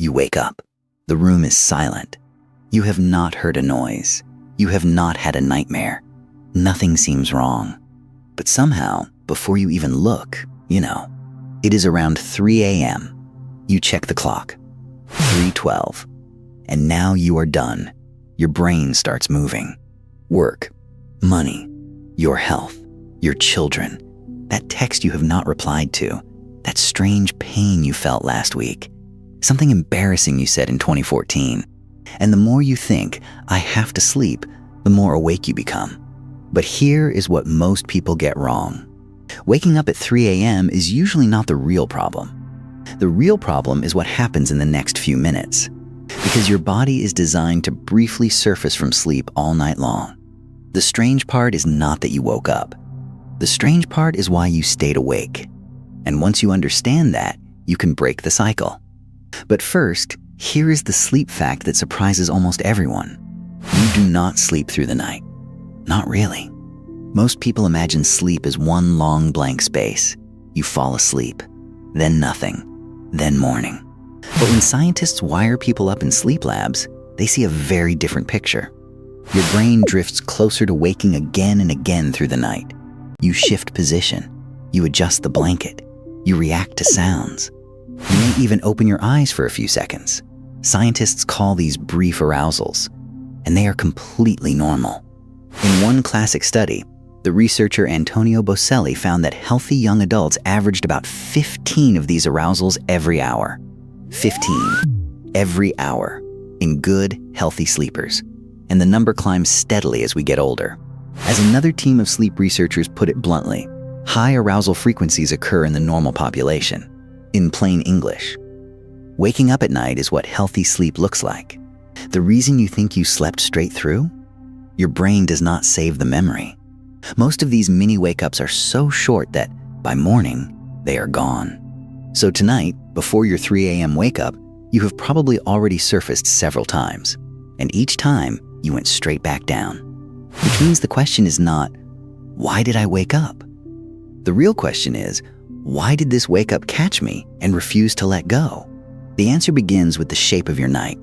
You wake up. The room is silent. You have not heard a noise. You have not had a nightmare. Nothing seems wrong. But somehow, before you even look, it is around 3 a.m. You check the clock. 3:12. And now you are done. Your brain starts moving. Work, money, your health, your children, that text you have not replied to, that strange pain you felt last week, something embarrassing you said in 2014. And the more you think, I have to sleep, the more awake you become. But here is what most people get wrong. Waking up at 3 a.m. is usually not the real problem. The real problem is what happens in the next few minutes. Because your body is designed to briefly surface from sleep all night long. The strange part is not that you woke up. The strange part is why you stayed awake. And once you understand that, you can break the cycle. But first, here is the sleep fact that surprises almost everyone. You do not sleep through the night. Not really. Most people imagine sleep as one long blank space. You fall asleep, then nothing, then morning. But when scientists wire people up in sleep labs, they see a very different picture. Your brain drifts closer to waking again and again through the night. You shift position. You adjust the blanket. You react to sounds. You may even open your eyes for a few seconds. Scientists call these brief arousals, and they are completely normal. In one classic study, the researcher Antonio Bocelli found that healthy young adults averaged about 15 of these arousals every hour. 15 every hour in good, healthy sleepers. And the number climbs steadily as we get older. As another team of sleep researchers put it bluntly, high arousal frequencies occur in the normal population. In plain English, waking up at night is what healthy sleep looks like. The reason you think you slept straight through? Your brain does not save the memory. Most of these mini wake-ups are so short that, by morning, they are gone. So tonight, before your 3 a.m. wake-up, you have probably already surfaced several times. And each time, you went straight back down. Which means the question is not, why did I wake up? The real question is, why did this wake-up catch me and refuse to let go? The answer begins with the shape of your night.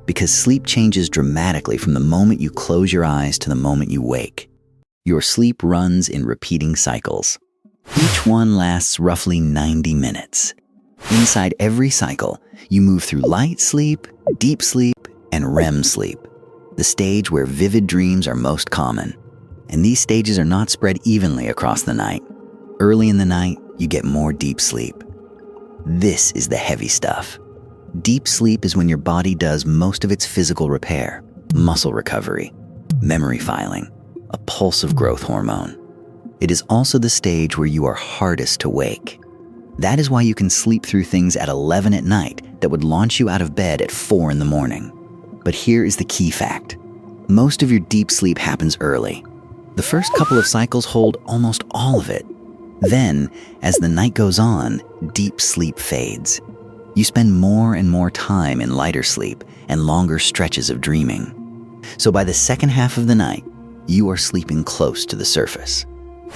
Because sleep changes dramatically from the moment you close your eyes to the moment you wake. Your sleep runs in repeating cycles. Each one lasts roughly 90 minutes. Inside every cycle, you move through light sleep, deep sleep, and REM sleep, the stage where vivid dreams are most common. And these stages are not spread evenly across the night. Early in the night, you get more deep sleep. This is the heavy stuff. Deep sleep is when your body does most of its physical repair, muscle recovery, memory filing, a pulse of growth hormone. It is also the stage where you are hardest to wake. That is why you can sleep through things at 11 at night that would launch you out of bed at 4 in the morning. But here is the key fact. Most of your deep sleep happens early. The first couple of cycles hold almost all of it. Then, as the night goes on, deep sleep fades. You spend more and more time in lighter sleep and longer stretches of dreaming. So by the second half of the night, you are sleeping close to the surface.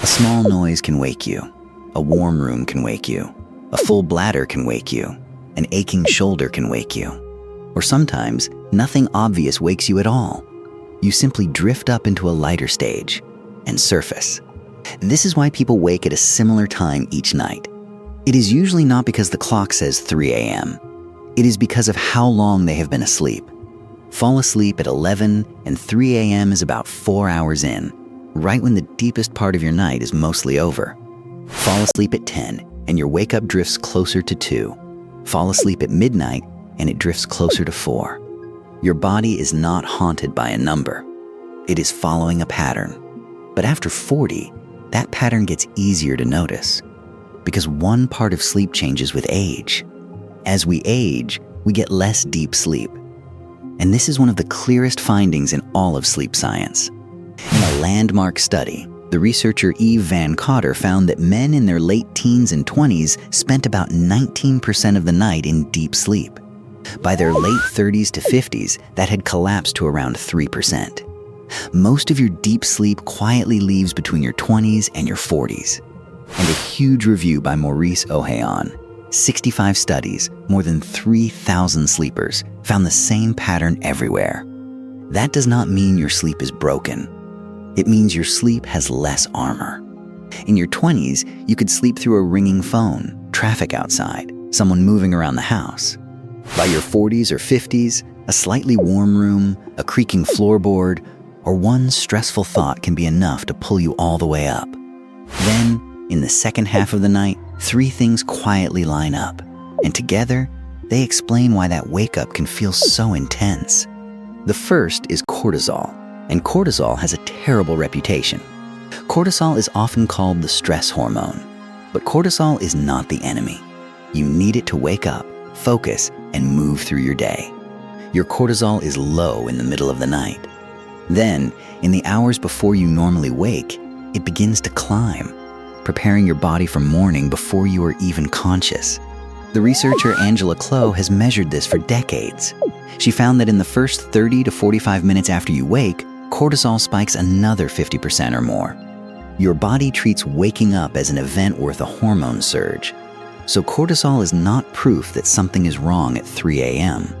A small noise can wake you. A warm room can wake you. A full bladder can wake you. An aching shoulder can wake you. Or sometimes, nothing obvious wakes you at all. You simply drift up into a lighter stage and surface. This is why people wake at a similar time each night. It is usually not because the clock says 3 a.m. It is because of how long they have been asleep. Fall asleep at 11 and 3 a.m. is about 4 hours in, right when the deepest part of your night is mostly over. Fall asleep at 10 and your wake-up drifts closer to 2. Fall asleep at midnight and it drifts closer to 4. Your body is not haunted by a number. It is following a pattern. But after 40, that pattern gets easier to notice because one part of sleep changes with age. As we age, we get less deep sleep. And this is one of the clearest findings in all of sleep science. In a landmark study, the researcher Eve Van Cotter found that men in their late teens and 20s spent about 19% of the night in deep sleep. By their late 30s to 50s, that had collapsed to around 3%. Most of your deep sleep quietly leaves between your 20s and your 40s. And a huge review by Maurice Ohayon, 65 studies, more than 3,000 sleepers found the same pattern everywhere. That does not mean your sleep is broken. It means your sleep has less armor. In your 20s, you could sleep through a ringing phone, traffic outside, someone moving around the house. By your 40s or 50s, a slightly warm room, a creaking floorboard, or one stressful thought can be enough to pull you all the way up. Then, in the second half of the night, 3 things quietly line up, and together, they explain why that wake-up can feel so intense. The first is cortisol, and cortisol has a terrible reputation. Cortisol is often called the stress hormone, but cortisol is not the enemy. You need it to wake up, focus, and move through your day. Your cortisol is low in the middle of the night. Then, in the hours before you normally wake, it begins to climb, preparing your body for morning before you are even conscious. The researcher Angela Clough has measured this for decades. She found that in the first 30 to 45 minutes after you wake, cortisol spikes another 50% or more. Your body treats waking up as an event worth a hormone surge. So cortisol is not proof that something is wrong at 3 a.m.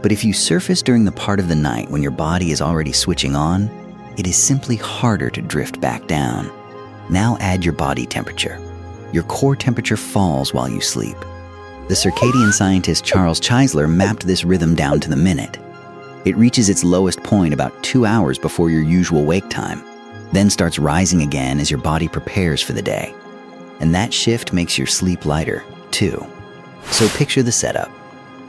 But if you surface during the part of the night when your body is already switching on, it is simply harder to drift back down. Now add your body temperature. Your core temperature falls while you sleep. The circadian scientist Charles Czeisler mapped this rhythm down to the minute. It reaches its lowest point about 2 hours before your usual wake time, then starts rising again as your body prepares for the day. And that shift makes your sleep lighter, too. So picture the setup.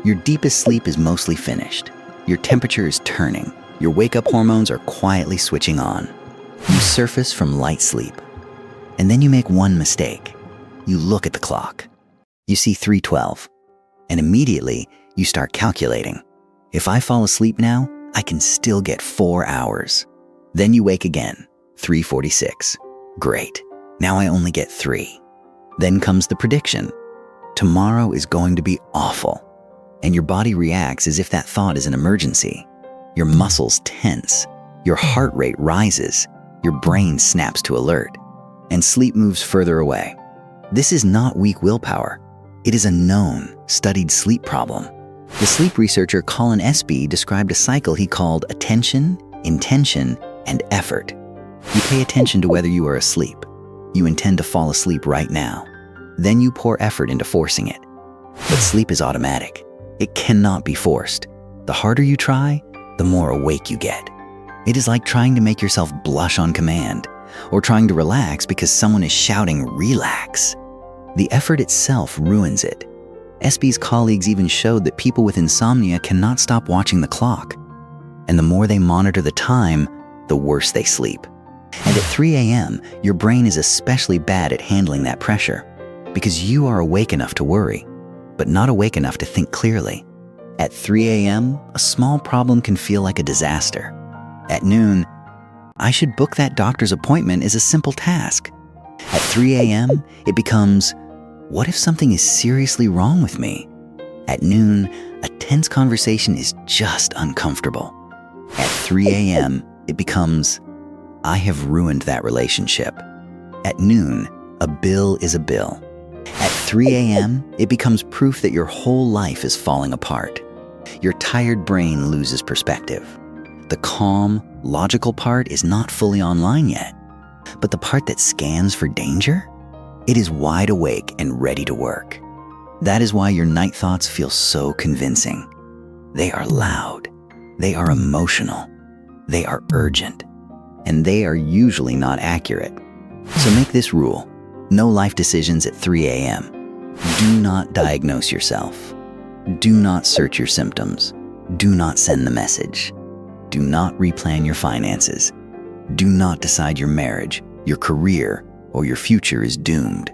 Your deepest sleep is mostly finished. Your temperature is turning. Your wake-up hormones are quietly switching on. You surface from light sleep. And then you make one mistake. You look at the clock. You see 3:12. And immediately, you start calculating. If I fall asleep now, I can still get 4 hours. Then you wake again, 3:46. Great. Now I only get 3. Then comes the prediction. Tomorrow is going to be awful. And your body reacts as if that thought is an emergency. Your muscles tense. Your heart rate rises. Your brain snaps to alert. And sleep moves further away. This is not weak willpower. It is a known, studied sleep problem. The sleep researcher Colin Espy described a cycle he called attention, intention, and effort. You pay attention to whether you are asleep. You intend to fall asleep right now. Then you pour effort into forcing it. But sleep is automatic. It cannot be forced. The harder you try, the more awake you get. It is like trying to make yourself blush on command, or trying to relax because someone is shouting, "Relax." The effort itself ruins it. Espy's colleagues even showed that people with insomnia cannot stop watching the clock. And the more they monitor the time, the worse they sleep. And at 3 a.m., your brain is especially bad at handling that pressure, because you are awake enough to worry, but not awake enough to think clearly. At 3 a.m., a small problem can feel like a disaster. At noon, I should book that doctor's appointment is a simple task. At 3 a.m., it becomes, what if something is seriously wrong with me? At noon, a tense conversation is just uncomfortable. At 3 a.m., it becomes, I have ruined that relationship. At noon, a bill is a bill. At 3 a.m., it becomes proof that your whole life is falling apart. Your tired brain loses perspective. The calm, logical part is not fully online yet. But the part that scans for danger? It is wide awake and ready to work. That is why your night thoughts feel so convincing. They are loud. They are emotional. They are urgent. And they are usually not accurate. So make this rule. No life decisions at 3 a.m. Do not diagnose yourself. Do not search your symptoms. Do not send the message. Do not replan your finances. Do not decide your marriage, your career, or your future is doomed.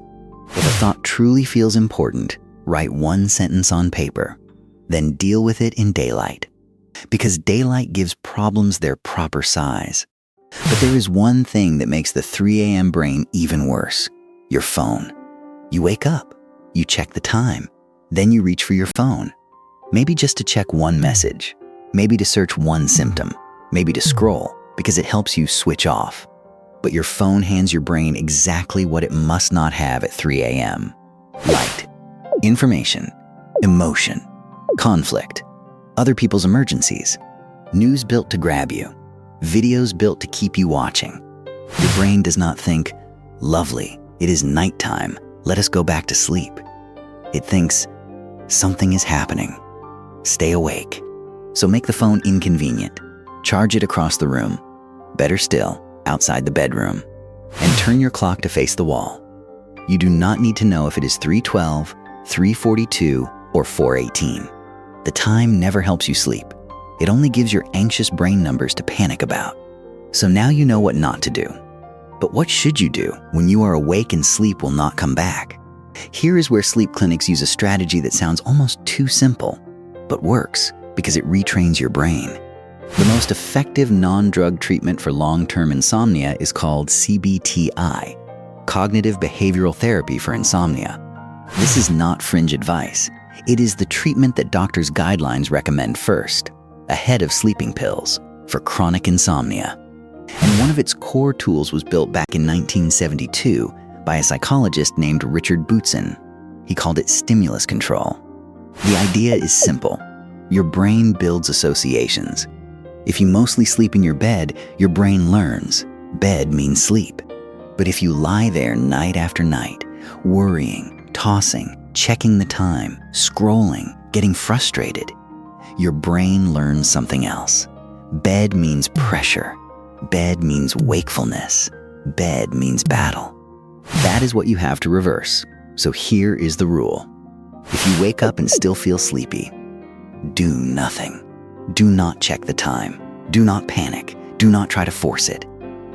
If a thought truly feels important, write one sentence on paper, then deal with it in daylight. Because daylight gives problems their proper size. But there is one thing that makes the 3 a.m. brain even worse. Your phone. You wake up, you check the time, then you reach for your phone. Maybe just to check one message, maybe to search one symptom, maybe to scroll because it helps you switch off. But your phone hands your brain exactly what it must not have at 3 a.m. Light. Information, emotion, conflict, other people's emergencies, news built to grab you, videos built to keep you watching. Your brain does not think, "Lovely, it is nighttime, let us go back to sleep." It thinks, "Something is happening. Stay awake." So make the phone inconvenient. Charge it across the room. Better still, outside the bedroom. And turn your clock to face the wall. You do not need to know if it is 3:12, 3:42, or 4:18. The time never helps you sleep. It only gives your anxious brain numbers to panic about. So now you know what not to do. But what should you do when you are awake and sleep will not come back? Here is where sleep clinics use a strategy that sounds almost too simple, but works because it retrains your brain. The most effective non-drug treatment for long-term insomnia is called CBTI, Cognitive Behavioral Therapy for Insomnia. This is not fringe advice. It is the treatment that doctors' guidelines recommend first, ahead of sleeping pills, for chronic insomnia. And one of its core tools was built back in 1972 by a psychologist named Richard Bootson. He called it stimulus control. The idea is simple. Your brain builds associations. If you mostly sleep in your bed, your brain learns. Bed means sleep. But if you lie there night after night, worrying, tossing, checking the time, scrolling, getting frustrated, your brain learns something else. Bed means pressure. Bed means wakefulness. Bed means battle. That is what you have to reverse. So here is the rule. If you wake up and still feel sleepy, do nothing. Do not check the time. Do not panic. Do not try to force it.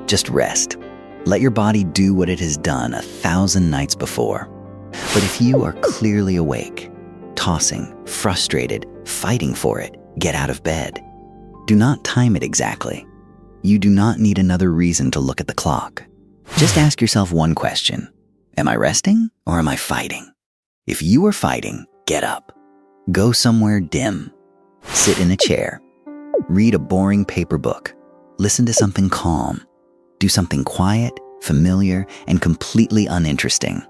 Just rest. Let your body do what it has done 1,000 nights before. But if you are clearly awake, tossing, frustrated, fighting for it, get out of bed. Do not time it exactly. You do not need another reason to look at the clock. Just ask yourself one question. Am I resting or am I fighting? If you are fighting, get up. Go somewhere dim. Sit in a chair. Read a boring paper book. Listen to something calm. Do something quiet, familiar, and completely uninteresting.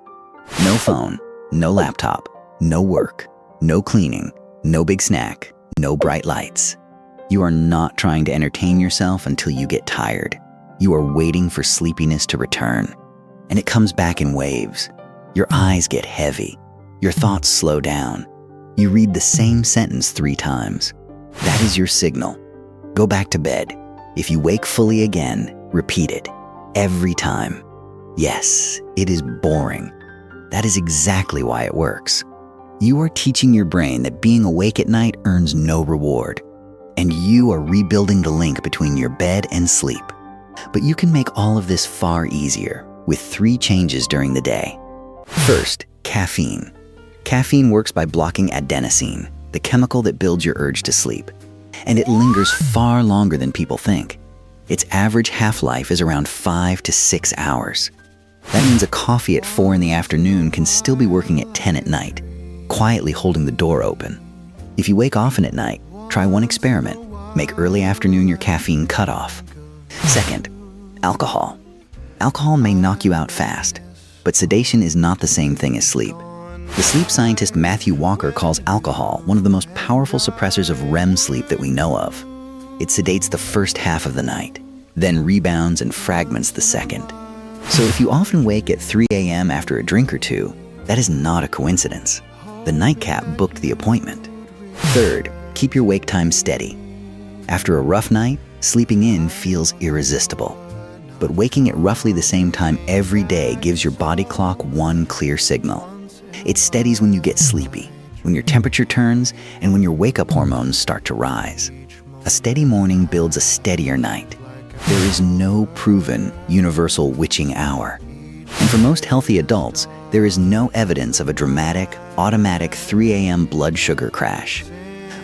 No phone, no laptop, no work, no cleaning, no big snack, no bright lights. You are not trying to entertain yourself until you get tired. You are waiting for sleepiness to return. And it comes back in waves. Your eyes get heavy. Your thoughts slow down. You read the same sentence 3 times. That is your signal. Go back to bed. If you wake fully again, repeat it. Every time. Yes, it is boring. That is exactly why it works. You are teaching your brain that being awake at night earns no reward. And you are rebuilding the link between your bed and sleep. But you can make all of this far easier with 3 changes during the day. First, caffeine. Caffeine works by blocking adenosine, the chemical that builds your urge to sleep. And it lingers far longer than people think. Its average half-life is around 5 to 6 hours. That means a coffee at 4 in the afternoon can still be working at 10 at night, quietly holding the door open. If you wake often at night, try one experiment. Make early afternoon your caffeine cutoff. Second, alcohol. Alcohol may knock you out fast, but sedation is not the same thing as sleep. The sleep scientist Matthew Walker calls alcohol one of the most powerful suppressors of REM sleep that we know of. It sedates the first half of the night, then rebounds and fragments the second. So if you often wake at 3 a.m. after a drink or two, that is not a coincidence. The nightcap booked the appointment. Third, keep your wake time steady. After a rough night, sleeping in feels irresistible. But waking at roughly the same time every day gives your body clock one clear signal. It steadies when you get sleepy, when your temperature turns, and when your wake-up hormones start to rise. A steady morning builds a steadier night. There is no proven universal witching hour. And for most healthy adults, there is no evidence of a dramatic, automatic 3 a.m. blood sugar crash.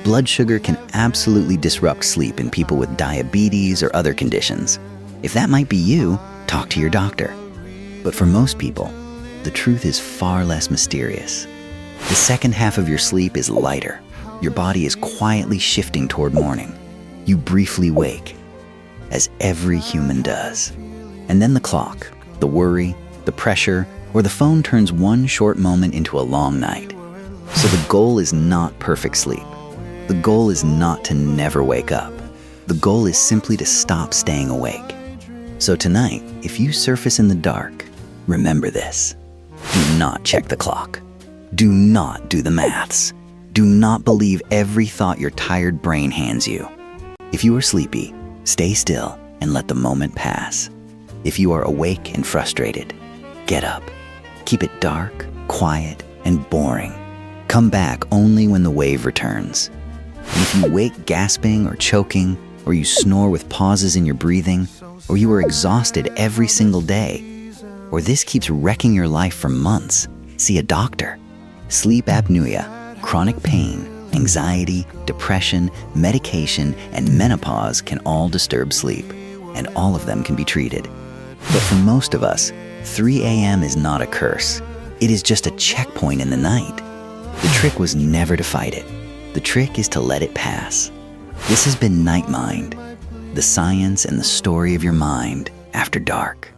Blood sugar can absolutely disrupt sleep in people with diabetes or other conditions. If that might be you, talk to your doctor. But for most people, the truth is far less mysterious. The second half of your sleep is lighter. Your body is quietly shifting toward morning. You briefly wake, as every human does. And then the clock, the worry, the pressure, or the phone turns one short moment into a long night. So the goal is not perfect sleep. The goal is not to never wake up. The goal is simply to stop staying awake. So tonight, if you surface in the dark, remember this. Do not check the clock. Do not do the maths. Do not believe every thought your tired brain hands you. If you are sleepy, stay still and let the moment pass. If you are awake and frustrated, get up. Keep it dark, quiet, and boring. Come back only when the wave returns. And if you wake gasping or choking, or you snore with pauses in your breathing, or you are exhausted every single day, or this keeps wrecking your life for months, see a doctor. Sleep apnea, chronic pain, anxiety, depression, medication, and menopause can all disturb sleep, and all of them can be treated. But for most of us, 3 a.m. is not a curse. It is just a checkpoint in the night. The trick was never to fight it. The trick is to let it pass. This has been Night Mind, the science and the story of your mind after dark.